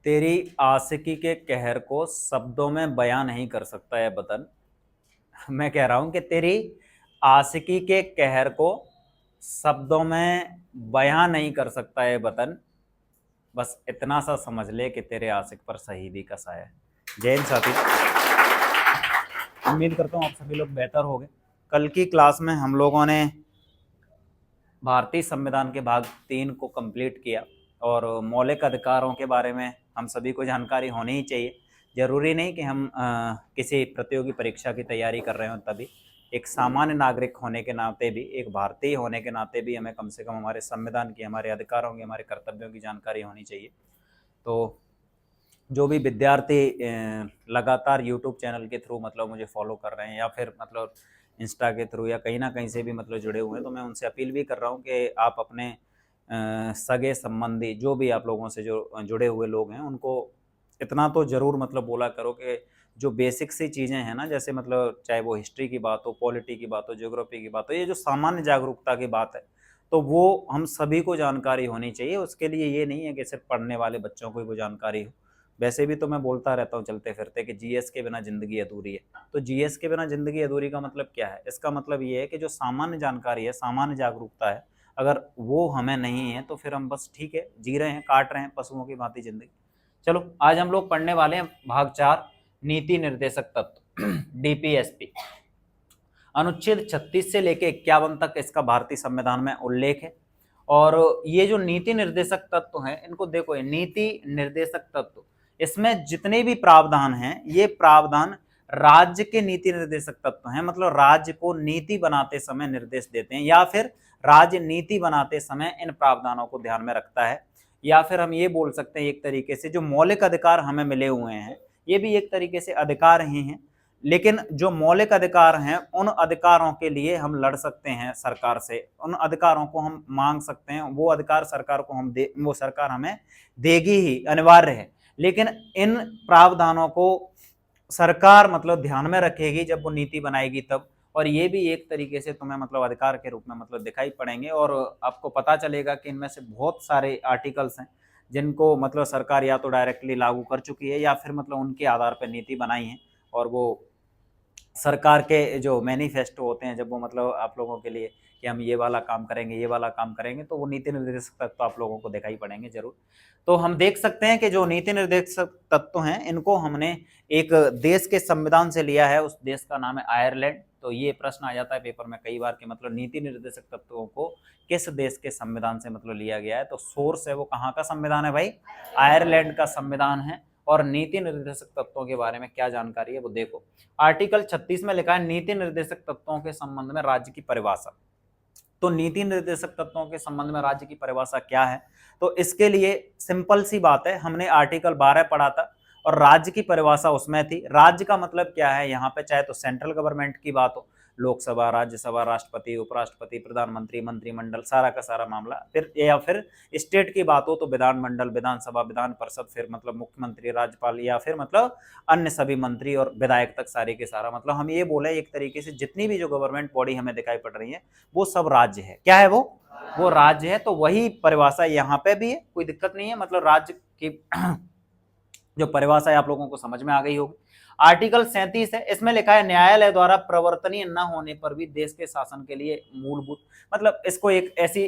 तेरी आशिकी के कहर को शब्दों में बयां नहीं कर सकता है बदन। मैं कह रहा हूं कि तेरी आशिकी के कहर को शब्दों में बयां नहीं कर सकता है बदन। बस इतना सा समझ ले कि तेरे आशिक पर शहीदी का साया है। जय हिंद साथी। उम्मीद करता हूँ आप सभी लोग बेहतर हो गए। कल की क्लास में हम लोगों ने भारतीय संविधान के भाग 3 को कंप्लीट किया और मौलिक अधिकारों के बारे में हम सभी को जानकारी होनी ही चाहिए। जरूरी नहीं कि हम किसी प्रतियोगी परीक्षा की तैयारी कर रहे हो तभी। एक सामान्य नागरिक होने के नाते भी, एक भारतीय होने के नाते भी हमें कम से कम हमारे संविधान की, हमारे अधिकारों की, हमारे कर्तव्यों की जानकारी होनी चाहिए। तो जो भी विद्यार्थी लगातार यूट्यूब चैनल के थ्रू मतलब मुझे फॉलो कर रहे हैं या फिर मतलब इंस्टा के थ्रू या कहीं ना कहीं से भी मतलब जुड़े हुए हैं, तो मैं उनसे अपील भी कर रहा हूँ कि आप अपने सगे संबंधी जो भी आप लोगों से जो जुड़े हुए लोग हैं उनको इतना तो ज़रूर मतलब बोला करो कि जो बेसिक सी चीज़ें हैं ना, जैसे मतलब चाहे वो हिस्ट्री की बात हो, पॉलिटी की बात हो, ज्योग्राफी की बात हो, ये जो सामान्य जागरूकता की बात है, तो वो हम सभी को जानकारी होनी चाहिए। उसके लिए ये नहीं है कि सिर्फ पढ़ने वाले बच्चों को ही वो जानकारी हो। वैसे भी तो मैं बोलता रहता हूँ चलते फिरते कि जीएस के बिना ज़िंदगी अधूरी है। तो जीएस के बिना ज़िंदगी अधूरी का मतलब क्या है? इसका मतलब ये है कि जो सामान्य जानकारी है, सामान्य जागरूकता है, अगर वो हमें नहीं है तो फिर हम बस ठीक है जी रहे हैं, काट रहे हैं पशुओं की भांति ज़िंदगी। चलो आज हम लोग पढ़ने वाले हैं भाग 4, नीति निर्देशक तत्व डीपीएसपी। अनुच्छेद 36 से लेकर 51 तक इसका भारतीय संविधान में उल्लेख है। और ये जो नीति निर्देशक तत्व हैं, इनको देखो, ये नीति निर्देशक तत्व, इसमें जितने भी प्रावधान हैं, ये प्रावधान राज्य के नीति निर्देशक तत्व हैं। मतलब राज्य को नीति बनाते समय निर्देश देते हैं, या फिर राज्य नीति बनाते समय इन प्रावधानों को ध्यान में रखता है। या फिर हम ये बोल सकते हैं एक तरीके से जो मौलिक अधिकार हमें मिले हुए हैं, ये भी एक तरीके से अधिकार ही हैं। लेकिन जो मौलिक अधिकार हैं, उन अधिकारों के लिए हम लड़ सकते हैं सरकार से, उन अधिकारों को हम मांग सकते हैं, वो अधिकार सरकार को हम दे, वो सरकार हमें देगी ही, अनिवार्य है। लेकिन इन प्रावधानों को सरकार मतलब ध्यान में रखेगी जब वो नीति बनाएगी तब। और ये भी एक तरीके से तुम्हें मतलब अधिकार के रूप में मतलब दिखाई पड़ेंगे, और आपको पता चलेगा कि इनमें से बहुत सारे आर्टिकल्स हैं जिनको मतलब सरकार या तो डायरेक्टली लागू कर चुकी है या फिर मतलब उनके आधार पर नीति बनाई है। और वो सरकार के जो मैनिफेस्टो होते हैं, जब वो मतलब आप लोगों के लिए कि हम ये वाला काम करेंगे, ये वाला काम करेंगे, तो वो नीति निर्देशक तत्व आप लोगों को दिखाई पड़ेंगे जरूर। तो हम देख सकते हैं कि जो नीति निर्देशक तत्व हैं, इनको हमने एक देश के संविधान से लिया है। उस देश का नाम है आयरलैंड। तो ये प्रश्न आ जाता है पेपर में कई बार कि मतलब नीति निर्देशक तत्वों को किस देश के संविधान से मतलब लिया गया है। तो सोर्स है वो कहाँ का संविधान है भाई? आयरलैंड का संविधान है। और नीति निर्देशक तत्वों के बारे में क्या जानकारी है वो देखो। आर्टिकल 36 में लिखा है नीति निर्देशक तत्वों के संबंध में राज्य की परिभाषा। तो नीति निर्देशक तत्वों के संबंध में राज्य की परिभाषा क्या है? तो इसके लिए सिंपल सी बात है, हमने आर्टिकल 12 पढ़ा था और राज्य की परिभाषा उसमें थी। राज्य का मतलब क्या है यहाँ पे? चाहे तो सेंट्रल गवर्नमेंट की बात हो, लोकसभा, राज्यसभा, राष्ट्रपति, उपराष्ट्रपति, प्रधानमंत्री, मंत्रिमंडल, सारा का सारा मामला, फिर या फिर स्टेट की बात हो तो विधानमंडल, विधानसभा, विधान परिषद, फिर मतलब मुख्यमंत्री, राज्यपाल, या फिर मतलब अन्य सभी मंत्री और विधायक तक सारे के सारा। मतलब हम ये बोले एक तरीके से जितनी भी जो गवर्नमेंट बॉडी हमें दिखाई पड़ रही है वो सब राज्य है। क्या है वो राज्य है। तो वही परिभाषा यहाँ पे भी है, कोई दिक्कत नहीं है। मतलब राज्य की जो परिभाषा है आप लोगों को समझ में आ गई होगी। आर्टिकल 37 है, इसमें लिखा है न्यायालय द्वारा प्रवर्तनीय न होने पर भी देश के शासन के लिए मूलभूत, मतलब इसको एक ऐसी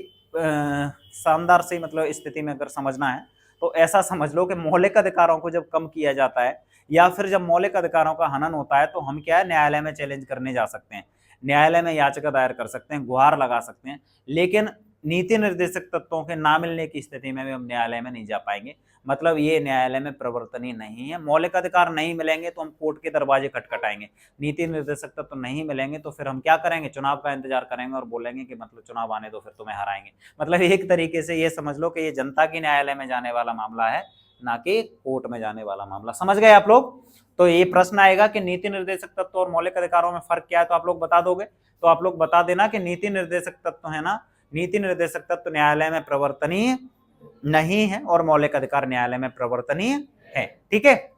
शानदार सी मतलब स्थिति में अगर समझना है तो ऐसा समझ लो कि मौलिक अधिकारों को जब कम किया जाता है या फिर जब मौलिक अधिकारों का हनन होता है तो हम क्या है, न्यायालय में चैलेंज करने जा सकते हैं, न्यायालय में याचिका दायर कर सकते हैं, गुहार लगा सकते हैं। लेकिन नीति निर्देशक तत्वों के ना मिलने की स्थिति में भी हम न्यायालय में नहीं जा पाएंगे। मतलब ये न्यायालय में प्रवर्तनीय नहीं है। मौलिक अधिकार नहीं मिलेंगे तो हम कोर्ट के दरवाजे खटखटाएंगे। नीति निर्देशक तत्व नहीं मिलेंगे तो फिर हम क्या करेंगे? चुनाव का इंतजार करेंगे और बोलेंगे कि मतलब चुनाव आने दो, फिर तुम्हें हराएंगे। मतलब एक तरीके से ये समझ लो कि ये जनता की न्यायालय में जाने वाला मामला है, ना कि कोर्ट में जाने वाला मामला। समझ गए आप लोग? तो ये प्रश्न आएगा कि नीति निर्देशक तत्व और मौलिक अधिकारों में फर्क क्या है, तो आप लोग बता दोगे। तो आप लोग बता देना कि नीति निर्देशक तत्व है ना, नीति निर्देशक तत्व न्यायालय में प्रवर्तनीय नहीं है और मौलिक अधिकार न्यायालय में प्रवर्तनीय है। ठीक है।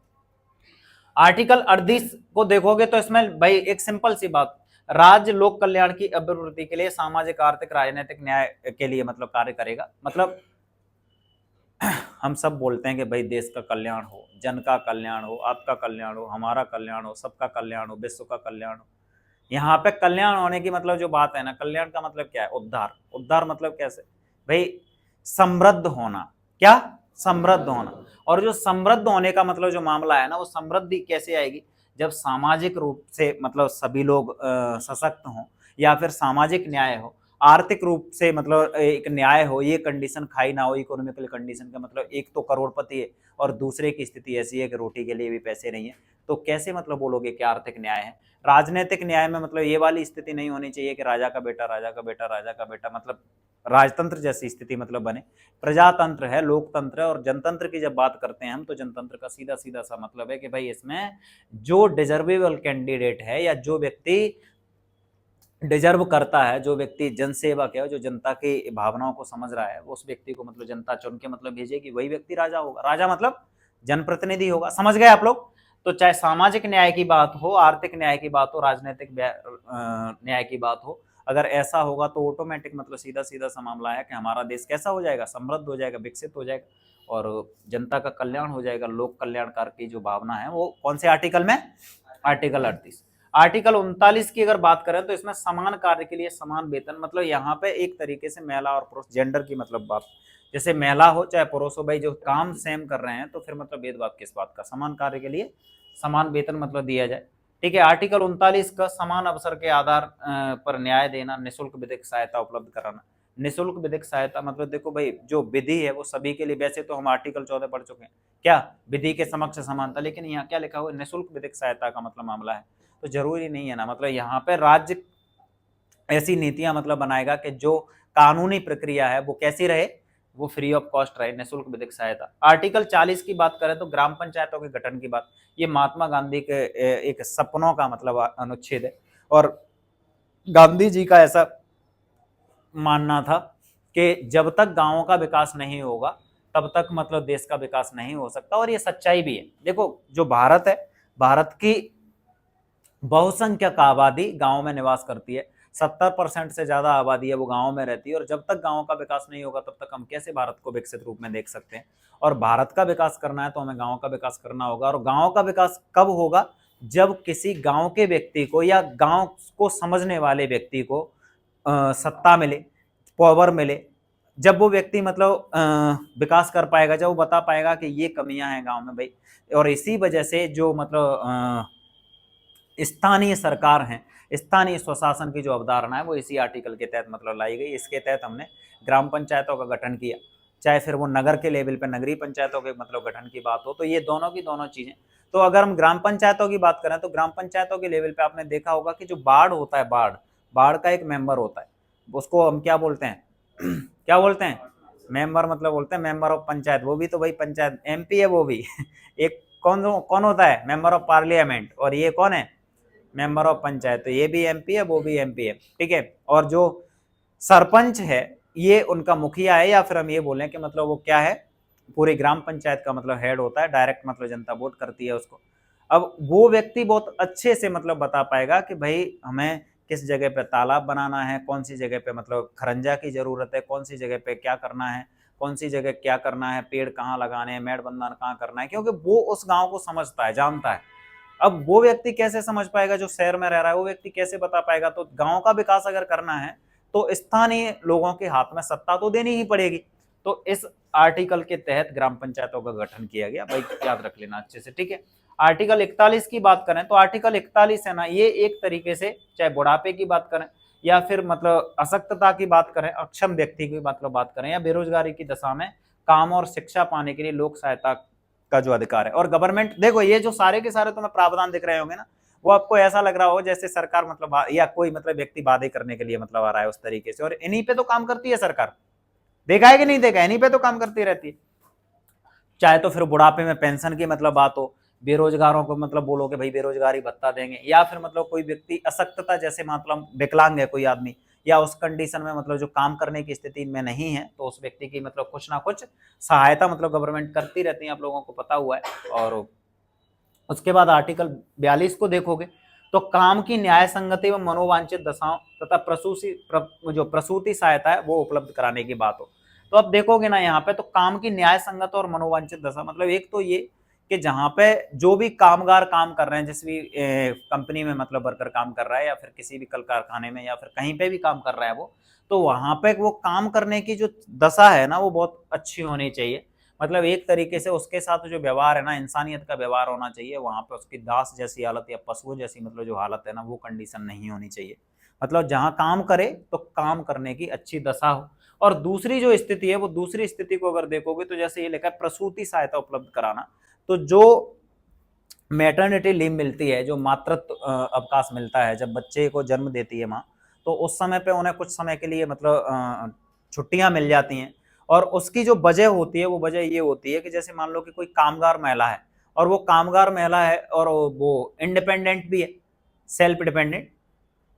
आर्टिकल 38 को देखोगे तो इसमें भाई एक सिंपल सी बात, राज्य लोक कल्याण की अभिवृद्धि के लिए सामाजिक, आर्थिक, राजनीतिक न्याय के लिए मतलब कार्य करेगा। मतलब हम सब बोलते हैं कि भाई देश का कल्याण हो, जन का कल्याण हो, आपका कल्याण हो, हमारा कल्याण हो, सबका कल्याण हो, विश्व का कल्याण हो। यहाँ पे कल्याण होने की मतलब जो बात है ना, कल्याण का मतलब क्या है? उद्धार। उद्धार मतलब कैसे भाई? समृद्ध होना। क्या? समृद्ध होना। और जो समृद्ध होने का मतलब जो मामला है ना, वो समृद्धि कैसे आएगी? जब सामाजिक रूप से मतलब सभी लोग सशक्त हों, या फिर सामाजिक न्याय हो, आर्थिक रूप से मतलब एक न्याय हो, ये कंडीशन खाई ना हो, इकोनॉमिकल कंडीशन का मतलब एक तो करोड़पति है और दूसरे की स्थिति ऐसी है कि रोटी के लिए भी पैसे नहीं है, तो कैसे मतलब बोलोगे कि आर्थिक न्याय है? राजनीतिक न्याय में मतलब ये वाली स्थिति नहीं होनी चाहिए कि राजा का बेटा, राजा का बेटा, राजा का बेटा, मतलब राजतंत्र जैसी स्थिति मतलब बने। प्रजातंत्र है, लोकतंत्र है। और जनतंत्र की जब बात करते हैं हम, तो जनतंत्र का सीधा सीधा सा मतलब है कि भाई इसमें जो डिजर्वेबल कैंडिडेट है, या जो व्यक्ति डिजर्व करता है, जो व्यक्ति जनसेवक है, जो जनता की भावनाओं को समझ रहा है, उस व्यक्ति को मतलब जनता चुन के मतलब भेजेगी, वही व्यक्ति राजा होगा। राजा मतलब जनप्रतिनिधि होगा। समझ गए आप लोग? तो चाहे सामाजिक न्याय की बात हो, आर्थिक न्याय की बात हो, राजनीतिक न्याय की बात हो, अगर ऐसा होगा तो ऑटोमेटिक मतलब सीधा सीधा सा मामला है कि हमारा देश कैसा हो जाएगा? समृद्ध हो जाएगा, विकसित हो जाएगा, और जनता का कल्याण हो जाएगा। लोक कल्याणकार की जो भावना है वो कौन से आर्टिकल में? आर्टिकल 38। आर्टिकल 39 की अगर बात करें तो इसमें समान कार्य के लिए समान वेतन, मतलब यहाँ पे एक तरीके से महिला और पुरुष जेंडर की मतलब बात, जैसे महिला हो चाहे पुरुष हो, भाई जो काम सेम कर रहे हैं तो फिर मतलब भेदभाव किस बात का? समान कार्य के लिए समान वेतन मतलब दिया जाए। ठीक है। आर्टिकल 39 का समान अवसर के आधार पर न्याय देना, निःशुल्क विधिक सहायता उपलब्ध कराना। निःशुल्क विधिक सहायता मतलब देखो भाई, जो विधि है वो सभी के लिए, वैसे तो हम आर्टिकल 14 पढ़ चुके हैं, क्या? विधि के समक्ष समानता, लेकिन यहाँ क्या लिखा हुआ है? निःशुल्क विधिक सहायता का मतलब मामला है। तो जरूरी नहीं है ना, मतलब यहाँ पे राज्य ऐसी नीतियां मतलब बनाएगा कि जो कानूनी प्रक्रिया है वो कैसी रहे? वो फ्री ऑफ कॉस्ट रहे, निःशुल्क विधिक सहायता। आर्टिकल 40 की बात करें तो ग्राम पंचायतों के गठन की बात, ये महात्मा गांधी के एक सपनों का मतलब अनुच्छेद है। और गांधी जी का ऐसा मानना था कि जब तक गांवों का विकास नहीं होगा तब तक मतलब देश का विकास नहीं हो सकता। और ये सच्चाई भी है। देखो, जो भारत है, भारत की बहुसंख्यक आबादी गांव में निवास करती है। 70% से ज्यादा आबादी है वो गांव में रहती है। और जब तक गांव का विकास नहीं होगा तब तक हम कैसे भारत को विकसित रूप में देख सकते हैं? और भारत का विकास करना है तो हमें गांव का विकास करना होगा। और गांव का विकास कब होगा? जब किसी गांव के व्यक्ति को या गांव को समझने वाले व्यक्ति को सत्ता मिले, पावर मिले, जब वो व्यक्ति मतलब विकास कर पाएगा, जब वो बता पाएगा कि ये कमियां हैं गांव में भाई। और इसी वजह से जो मतलब स्थानीय सरकार है, स्थानीय स्वशासन की जो अवधारणा है वो इसी आर्टिकल के तहत मतलब लाई गई। इसके तहत हमने ग्राम पंचायतों का गठन किया, चाहे फिर वो नगर के लेवल पे नगरीय पंचायतों के मतलब गठन की बात हो। तो ये दोनों की दोनों चीजें। तो अगर हम ग्राम पंचायतों की बात करें तो ग्राम पंचायतों के लेवल पे आपने देखा होगा कि जो बाढ़ होता है, बाढ़ बाढ़ का एक मेंबर होता है, उसको हम क्या बोलते हैं? क्या बोलते हैं? मेंबर मतलब बोलते हैं मेंबर ऑफ पंचायत। वो भी तो भाई पंचायत एमपी है वो भी। एक कौन कौन होता है? Member of parliament. और ये कौन है? Member of panchayat. तो ये भी एमपी है, वो भी एमपी है। ठीक है। और जो सरपंच है ये उनका मुखिया है, या फिर हम ये बोलें कि मतलब वो क्या है? पूरी ग्राम पंचायत का मतलब हेड होता है। डायरेक्ट मतलब जनता वोट करती है उसको। अब वो व्यक्ति बहुत अच्छे से मतलब बता पाएगा कि भाई हमें किस जगह पे तालाब बनाना है, कौन सी जगह पे मतलब खरंजा की जरूरत है, कौन सी जगह पे क्या करना है, कौन सी जगह क्या करना है, पेड़ कहाँ लगाने हैं, मेड़बंधन कहाँ करना है, क्योंकि वो उस गांव को समझता है, जानता है। अब वो व्यक्ति कैसे समझ पाएगा जो शहर में रह रहा है? वो व्यक्ति कैसे बता पाएगा? तो गांव का विकास अगर करना है तो स्थानीय लोगों के हाथ में सत्ता तो देनी ही पड़ेगी। तो इस आर्टिकल के तहत ग्राम पंचायतों का गठन किया गया। भाई याद रख लेना अच्छे से। ठीक है। आर्टिकल 41 की बात करें तो आर्टिकल 41 है ना, ये एक तरीके से चाहे बुढ़ापे की बात करें, या फिर मतलब अशक्तता की बात करें, अक्षम व्यक्ति की मतलब बात करें, या बेरोजगारी की दशा में काम और शिक्षा पाने के लिए लोक सहायता का जो अधिकार है। और गवर्नमेंट, देखो ये जो सारे के सारे तुम्हें प्रावधान दिख रहे होंगे ना, वो आपको ऐसा लग रहा हो जैसे सरकार मतलब या कोई मतलब व्यक्ति वादे करने के लिए मतलब आ रहा है उस तरीके से। और इन्हीं पे तो काम करती है सरकार। देखा है कि नहीं देखा? इन्हीं पे तो काम करती रहती है। चाहे तो फिर बुढ़ापे में पेंशन की मतलब बात हो, बेरोजगारों को मतलब बोलो कि भाई बेरोजगारी भत्ता देंगे, या फिर मतलब कोई व्यक्ति अशक्तता जैसे मतलब विकलांग है कोई आदमी, या उस कंडीशन में मतलब जो काम करने की स्थिति में नहीं है, तो उस व्यक्ति की मतलब कुछ ना कुछ सहायता मतलब गवर्नमेंट करती रहती है, आप लोगों को पता हुआ है। और उसके बाद आर्टिकल 42 को देखोगे तो काम की न्याय संगति व मनोवांछित दशाओं तथा जो प्रसूति सहायता है वो उपलब्ध कराने की बात हो। तो अब देखोगे ना यहाँ पे, तो काम की न्याय संगत और मनोवांछित दशा, मतलब एक तो ये कि जहाँ पे जो भी कामगार काम कर रहे हैं, जिस भी कंपनी में मतलब वर्कर काम कर रहा है, या फिर किसी भी कल कारखाने में, या फिर कहीं पे भी काम कर रहा है वो, तो वहां पे वो काम करने की जो दशा है ना, वो बहुत अच्छी होनी चाहिए। मतलब एक तरीके से उसके साथ जो व्यवहार है ना, इंसानियत का व्यवहार होना चाहिए। वहां पे उसकी दास जैसी हालत या पशुओं जैसी मतलब जो हालत है ना, वो कंडीशन नहीं होनी चाहिए। मतलब जहां काम करे तो काम करने की अच्छी दशा हो। और दूसरी जो स्थिति है, वो दूसरी स्थिति को अगर देखोगे तो जैसे ये लिखा है प्रसूति सहायता उपलब्ध कराना, तो जो मैटरनिटी लीव मिलती है, जो मातृत्व अवकाश मिलता है जब बच्चे को जन्म देती है माँ, तो उस समय पे उन्हें कुछ समय के लिए मतलब छुट्टियां मिल जाती हैं। और उसकी जो वजह होती है, वो वजह ये होती है कि जैसे मान लो कि कोई कामगार महिला है, और वो कामगार महिला है और वो इंडिपेंडेंट भी है, सेल्फ डिपेंडेंट।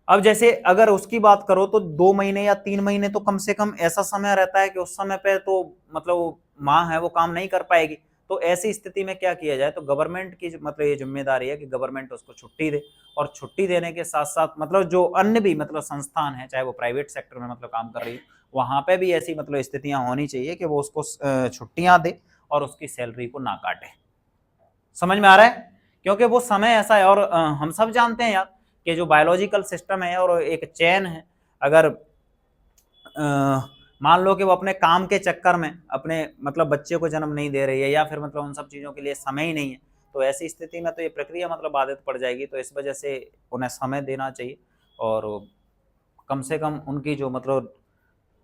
अब जैसे अगर उसकी बात करो तो 2 महीने या 3 महीने तो कम से कम ऐसा समय रहता है कि उस समय पे तो मतलब माँ है वो काम नहीं कर पाएगी। तो ऐसी स्थिति में क्या किया जाए, तो गवर्नमेंट की मतलब ये जिम्मेदारी है कि गवर्नमेंट उसको छुट्टी दे। और छुट्टी देने के साथ साथ मतलब जो अन्य भी मतलब संस्थान है, चाहे वो प्राइवेट सेक्टर में मतलब काम कर रही है, वहां पे भी ऐसी मतलब स्थितियां होनी चाहिए कि वो उसको छुट्टियां दे और उसकी सैलरी को ना काटे। समझ में आ रहा है? क्योंकि वो समय ऐसा है, और हम सब जानते हैं यार कि जो बायोलॉजिकल सिस्टम है और एक चेन है, अगर मान लो कि वो अपने काम के चक्कर में अपने मतलब बच्चे को जन्म नहीं दे रही है, या फिर मतलब उन सब चीज़ों के लिए समय ही नहीं है, तो ऐसी स्थिति में तो ये प्रक्रिया मतलब बाधित पड़ जाएगी। तो इस वजह से उन्हें समय देना चाहिए, और कम से कम उनकी जो मतलब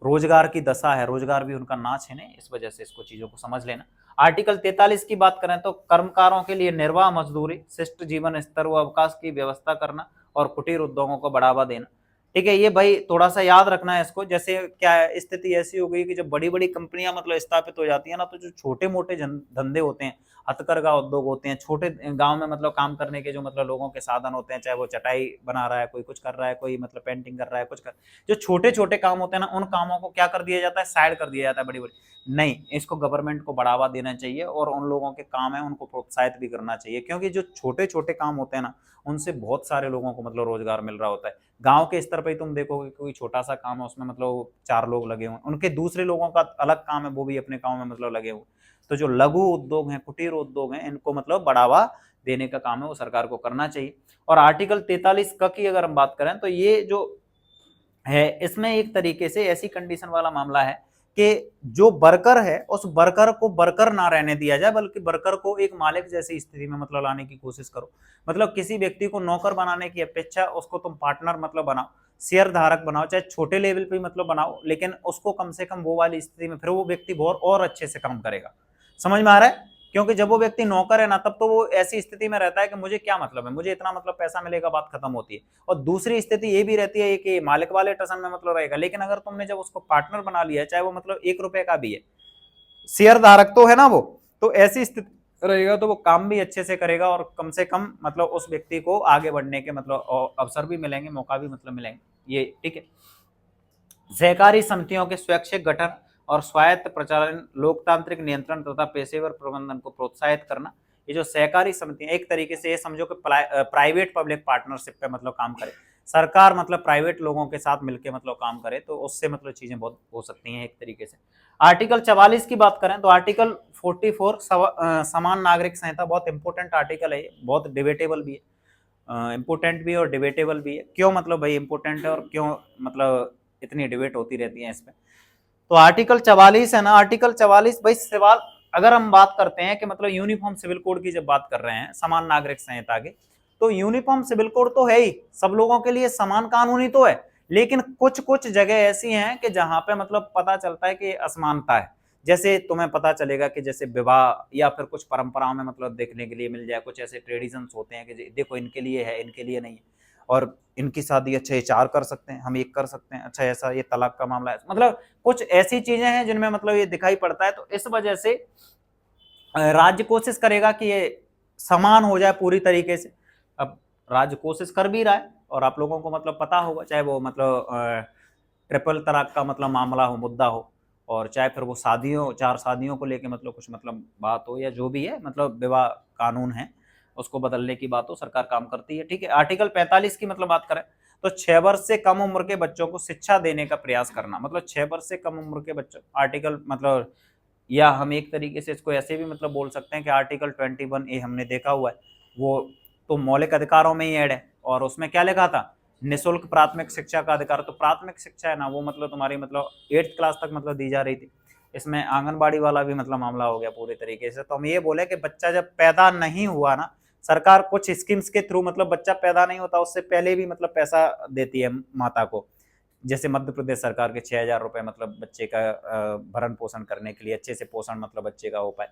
रोजगार की दशा है, रोजगार भी उनका नाच है नहीं, इस वजह से इसको चीजों को समझ लेना। आर्टिकल 43 की बात करें तो कर्मकारों के लिए निर्वाह मजदूरी, शिष्ट जीवन स्तर व अवकाश की व्यवस्था करना, और कुटीर उद्योगों को बढ़ावा देना। ठीक है, ये भाई थोड़ा सा याद रखना है इसको। जैसे क्या है, स्थिति ऐसी हो गई कि जब बड़ी बड़ी कंपनियां मतलब स्थापित हो जाती है ना, तो जो छोटे मोटे धंधे होते हैं, हथकरघा उद्योग होते हैं, छोटे गांव में मतलब काम करने के जो मतलब लोगों के साधन होते हैं, चाहे वो चटाई बना रहा है, कोई कुछ कर रहा है, कोई मतलब पेंटिंग कर रहा है, कुछ कर, जो छोटे छोटे काम होते हैं ना, उन कामों को क्या कर दिया जाता है, साइड कर दिया जाता है बड़ी बड़ी। नहीं, इसको गवर्नमेंट को बढ़ावा देना चाहिए, और उन लोगों के काम है उनको प्रोत्साहित भी करना चाहिए, क्योंकि जो छोटे छोटे काम होते हैं ना, उनसे बहुत सारे लोगों को मतलब रोजगार मिल रहा होता है। गांव के स्तर पर ही तुम देखोगे कोई छोटा सा काम है, उसमें मतलब 4 लोग लगे हुए, उनके दूसरे लोगों का अलग काम है, वो भी अपने काम में मतलब लगे हुए। तो जो लघु उद्योग हैं, कुटीर उद्योग हैं, इनको मतलब बढ़ावा देने का काम है वो सरकार को करना चाहिए। और आर्टिकल 43 क की अगर हम बात करें तो ये जो है, इसमें एक तरीके से ऐसी कंडीशन वाला मामला है कि जो वर्कर है, उस वर्कर को वर्कर ना रहने दिया जाए, बल्कि वर्कर को एक मालिक जैसी स्थिति में मतलब लाने की कोशिश करो। मतलब किसी व्यक्ति को नौकर बनाने की अपेक्षा उसको तुम पार्टनर मतलब बनाओ, शेयर धारक बनाओ, चाहे छोटे लेवल पे मतलब बनाओ, लेकिन उसको कम से कम वो वाली स्थिति में फिर वो व्यक्ति बहुत और अच्छे से काम करेगा। समझ में आ रहा है? क्योंकि जब वो व्यक्ति नौकर है ना, तब तो वो ऐसी स्थिति में रहता है कि मुझे क्या मतलब है, मुझे इतना मतलब पैसा मिलेगा, बात खत्म होती है। और दूसरी स्थिति ये भी रहती है कि मालिक वाले टसन में मतलब रहेगा, लेकिन अगर तुमने जब उसको पार्टनर बना लिया है, चाहे वो मतलब 1 रुपए का भी है, शेयर धारक तो है ना वो, तो ऐसी स्थिति रहेगा तो वो काम भी अच्छे से करेगा, और कम से कम मतलब उस व्यक्ति को आगे बढ़ने के मतलब अवसर भी मिलेंगे, मौका भी मतलब मिलेंगे। ये ठीक है। सहकारी समितियों के स्वैच्छिक गठन और स्वायत्त प्रचालन, लोकतांत्रिक नियंत्रण तथा पेशेवर प्रबंधन को प्रोत्साहित करना। ये जो सहकारी समितियां, एक तरीके से ये समझो कि प्राइवेट पब्लिक पार्टनरशिप पे मतलब काम करे, सरकार मतलब प्राइवेट लोगों के साथ मिलकर मतलब काम करे, तो उससे मतलब चीजें बहुत हो सकती हैं एक तरीके से। आर्टिकल 44 की बात करें तो आर्टिकल 44 समान नागरिक संहिता, बहुत इंपॉर्टेंट आर्टिकल है, बहुत डिबेटेबल भी है, इंपोर्टेंट भी और डिबेटेबल भी है। क्यों मतलब भाई इंपोर्टेंट है और क्यों मतलब इतनी डिबेट होती रहती है इस पे? तो आर्टिकल 44 है ना, आर्टिकल 44 भाई सवाल, अगर हम बात करते हैं कि मतलब यूनिफॉर्म सिविल कोड की जब बात कर रहे हैं, समान नागरिक संहिता की, तो यूनिफॉर्म सिविल कोड तो है ही, सब लोगों के लिए समान कानूनी तो है, लेकिन कुछ कुछ जगह ऐसी हैं कि जहां पे मतलब पता चलता है कि असमानता है। जैसे तुम्हें पता चलेगा कि जैसे विवाह या फिर कुछ परंपराओं में मतलब देखने के लिए मिल जाए, कुछ ऐसे ट्रेडिशंस होते हैं कि देखो इनके लिए है, इनके लिए नहीं है, और इनकी शादी अच्छा ये 4 कर सकते हैं, हम 1 कर सकते हैं, अच्छा ऐसा ये तलाक का मामला है, मतलब कुछ ऐसी चीजें हैं जिनमें मतलब ये दिखाई पड़ता है। तो इस वजह से राज्य कोशिश करेगा कि ये समान हो जाए पूरी तरीके से। अब राज्य कोशिश कर भी रहा है, और आप लोगों को मतलब पता होगा, चाहे वो मतलब ट्रिपल तलाक का मतलब मामला हो, मुद्दा हो, और चाहे फिर वो शादियों 4 शादियों को लेके मतलब कुछ मतलब बात हो, या जो भी है मतलब विवाह कानून है उसको बदलने की बात हो, सरकार काम करती है। ठीक है, आर्टिकल 45 की मतलब बात करें तो 6 वर्ष से कम उम्र के बच्चों को शिक्षा देने का प्रयास करना, मतलब 6 वर्ष से कम उम्र के बच्चों, आर्टिकल मतलब, या हम एक तरीके से इसको ऐसे भी मतलब बोल सकते हैं कि आर्टिकल 21A हमने देखा हुआ है, वो तो मौलिक अधिकारों में ही ऐड है, और उसमें क्या लिखा था, निःशुल्क प्राथमिक शिक्षा का अधिकार। तो प्राथमिक शिक्षा है ना, वो मतलब तुम्हारी मतलब 8th क्लास तक मतलब दी जा रही थी। इसमें आंगनबाड़ी वाला भी मतलब मामला हो गया पूरे तरीके से। तो हम ये बोले कि बच्चा जब पैदा नहीं हुआ ना, सरकार कुछ स्कीम्स के थ्रू, मतलब बच्चा पैदा नहीं होता उससे पहले भी मतलब पैसा देती है माता को। जैसे मध्य प्रदेश सरकार के 6,000 रुपए मतलब बच्चे का भरण पोषण करने के लिए, अच्छे से पोषण मतलब बच्चे का हो पाए।